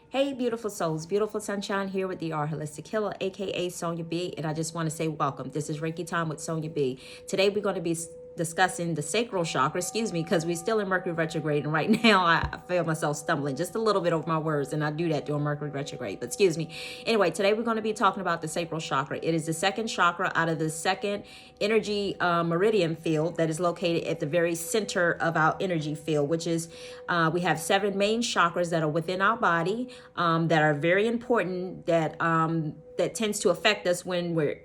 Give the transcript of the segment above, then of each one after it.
Hey, beautiful souls, beautiful sunshine here with the R Holistic Healer, aka Sonya B. And I just want to say welcome. This is Reiki Time with Sonya B. Today we're going to be discussing the sacral chakra, because we're still in Mercury retrograde. And right now I feel myself stumbling just a little bit over my words. And I do that during Mercury retrograde, but excuse me. Anyway, today we're going to be talking about the sacral chakra. It is the second chakra out of the second energy meridian field that is located at the very center of our energy field, which is we have 7 main chakras that are within our body that are very important, that tends to affect us when we're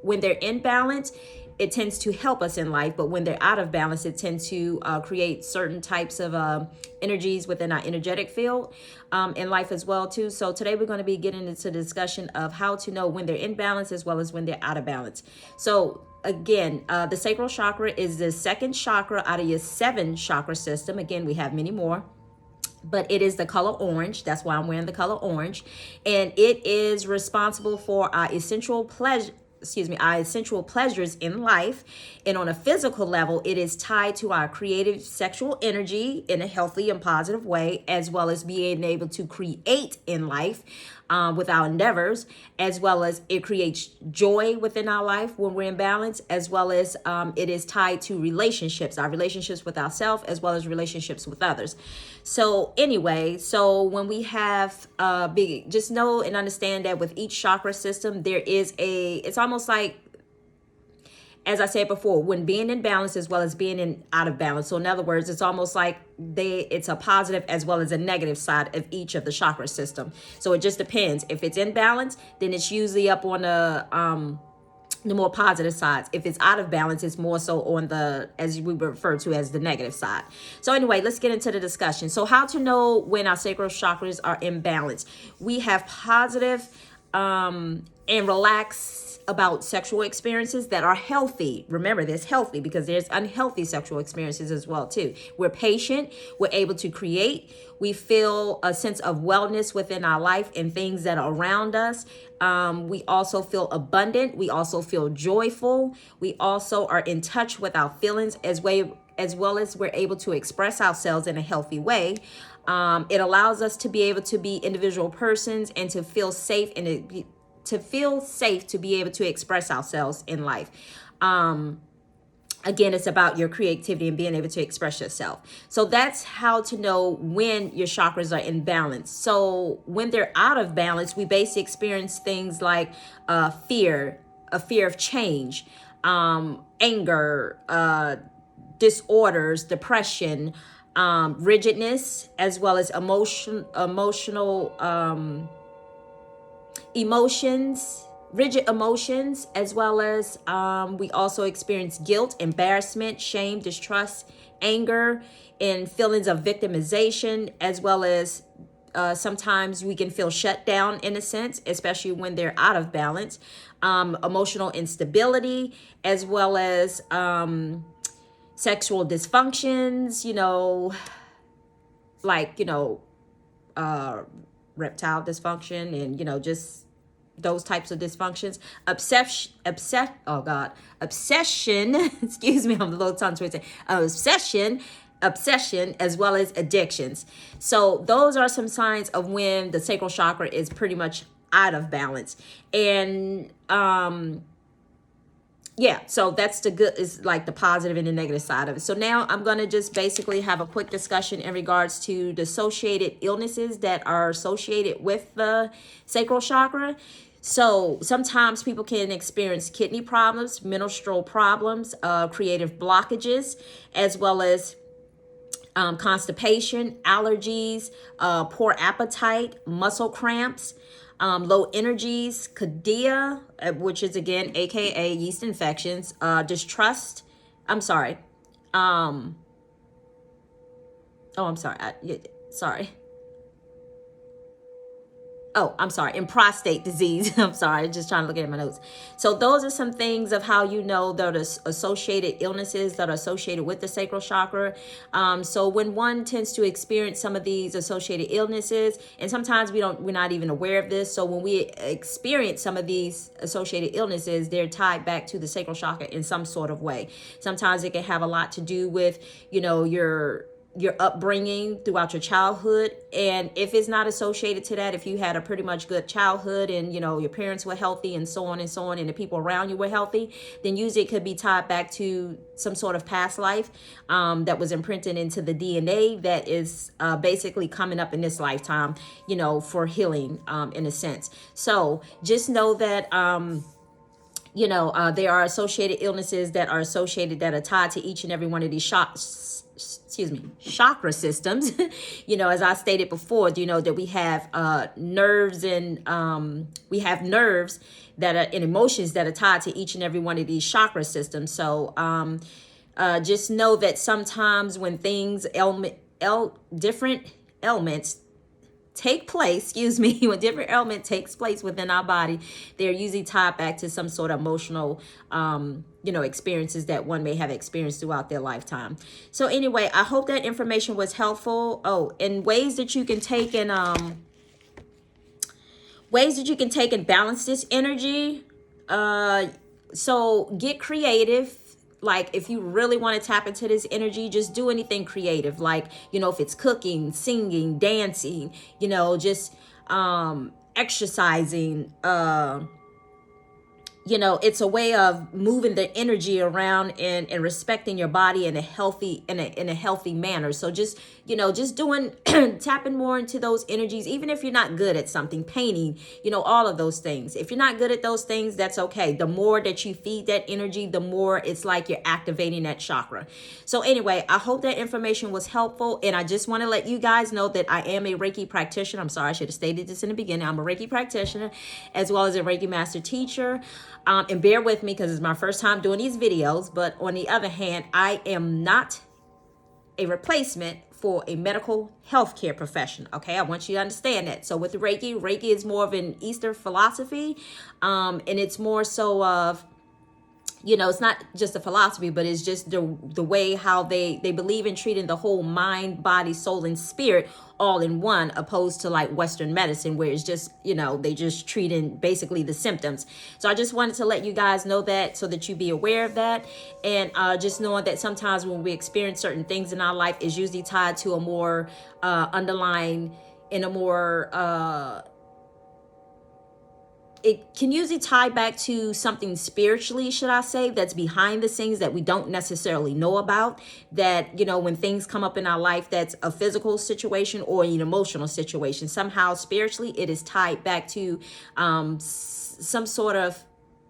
when they're in balance. It tends to help us in life, but when they're out of balance, it tends to create certain types of energies within our energetic field in life as well too. So today we're going to be getting into the discussion of how to know when they're in balance as well as when they're out of balance. So again, the sacral chakra is the second chakra out of your 7 chakra system. Again, we have many more, but it is the color orange. That's why I'm wearing the color orange. And it is responsible for our essential pleasures in life. And on a physical level, it is tied to our creative sexual energy in a healthy and positive way, as well as being able to create in life with our endeavors, as well as it creates joy within our life when we're in balance, as well as it is tied to relationships, our relationships with ourselves, as well as relationships with others. So anyway, so when we have just know and understand that with each chakra system, there is it's almost like, as I said before, when being in balance as well as being out of balance. So in other words, it's almost like it's a positive as well as a negative side of each of the chakra system. So it just depends. If it's in balance, then it's usually up on the more positive sides. If it's out of balance, it's more so on the, as we refer to as the negative side. So anyway, let's get into the discussion. So how to know when our sacral chakras are in balance? We have positive and relaxed about sexual experiences that are healthy. Remember, there's healthy because there's unhealthy sexual experiences as well too. We're patient, we're able to create, we feel a sense of wellness within our life and things that are around us. We also feel abundant, we also feel joyful, we also are in touch with our feelings as well as we're able to express ourselves in a healthy way. It allows us to be able to be individual persons and to feel safe to be able to express ourselves in life. Again, it's about your creativity and being able to express yourself. So that's how to know when your chakras are in balance. So when they're out of balance, we basically experience things like fear, a fear of change, anger, disorders, depression, rigidness, as well as rigid emotions, as well as we also experience guilt, embarrassment, shame, distrust, anger, and feelings of victimization, as well as sometimes we can feel shut down in a sense, especially when they're out of balance, emotional instability, as well as sexual dysfunctions, like, reptile dysfunction and, just those types of dysfunctions, obsession, excuse me, I'm a little tongue twisted, obsession, as well as addictions. So those are some signs of when the sacral chakra is pretty much out of balance. And yeah, so that's is like the positive and the negative side of it. So now I'm going to just basically have a quick discussion in regards to the associated illnesses that are associated with the sacral chakra. So sometimes people can experience kidney problems, menstrual problems, creative blockages, as well as constipation, allergies, poor appetite, muscle cramps, low energies, cardia, which is again, AKA yeast infections, distrust. I'm sorry. Sorry. I'm sorry, in prostate disease. I'm sorry, just trying to look at my notes. So those are some things of how you know that are associated illnesses that are associated with the sacral chakra. So when one tends to experience some of these associated illnesses, and sometimes we're not even aware of this. So when we experience some of these associated illnesses, they're tied back to the sacral chakra in some sort of way. Sometimes it can have a lot to do with, your your upbringing throughout your childhood. And if it's not associated to that, if you had a pretty much good childhood and, you know, your parents were healthy and so on and so on, and the people around you were healthy, then usually it could be tied back to some sort of past life that was imprinted into the DNA that is basically coming up in this lifetime, you know, for healing in a sense. So just know that, you know, there are associated illnesses that are associated, that are tied to each and every one of these chakra systems. You know, as I stated before, you know, that we have nerves, and we have nerves that are, and emotions that are tied to each and every one of these chakra systems. So just know that sometimes when things, different ailments take place, when different element takes place within our body, they're usually tied back to some sort of emotional, you know, experiences that one may have experienced throughout their lifetime. So anyway, I hope that information was helpful. Oh, and ways that you can take and balance this energy. So get creative. Like, if you really want to tap into this energy, just do anything creative. Like, you know, if it's cooking, singing, dancing, you know, just exercising, you know, it's a way of moving the energy around and respecting your body in a healthy manner. So just, you know, just doing tapping more into those energies, even if you're not good at something, painting, you know, all of those things. If you're not good at those things, that's okay. The more that you feed that energy, the more it's like you're activating that chakra. So anyway, I hope that information was helpful. And I just want to let you guys know that I am a Reiki practitioner. I'm sorry, I should have stated this in the beginning. I'm a Reiki practitioner as well as a Reiki master teacher. And bear with me because it's my first time doing these videos. But on the other hand, I am not a replacement for a medical healthcare profession. Okay, I want you to understand that. So with Reiki is more of an Eastern philosophy, and it's more so of, you know, it's not just a philosophy, but it's just the way how they believe in treating the whole mind, body, soul, and spirit all in one, opposed to like Western medicine, where it's just, you know, they just treating basically the symptoms. So I just wanted to let you guys know that, so that you be aware of that. And just knowing that sometimes when we experience certain things in our life, is usually tied to a more underlying, in a more it can usually tie back to something spiritually, should I say, that's behind the scenes that we don't necessarily know about. That, you know, when things come up in our life, that's a physical situation or an emotional situation, somehow spiritually it is tied back to some sort of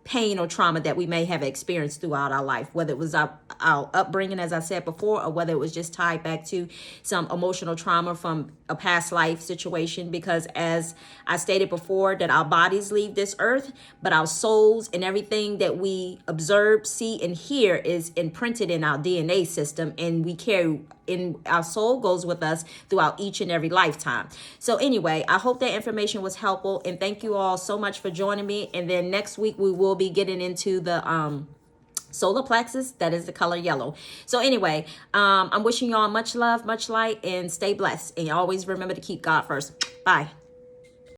pain or trauma that we may have experienced throughout our life, whether it was our upbringing, as I said before, or whether it was just tied back to some emotional trauma from a past life situation. Because as I stated before, that our bodies leave this earth, but our souls and everything that we observe, see, and hear is imprinted in our DNA system, and we carry in our soul goes with us throughout each and every lifetime. So anyway, I hope that information was helpful, and thank you all so much for joining me. And then next week we will be getting into the solar plexus, that is the color yellow. So anyway, I'm wishing you all much love, much light, and stay blessed. And always remember to keep God first. Bye.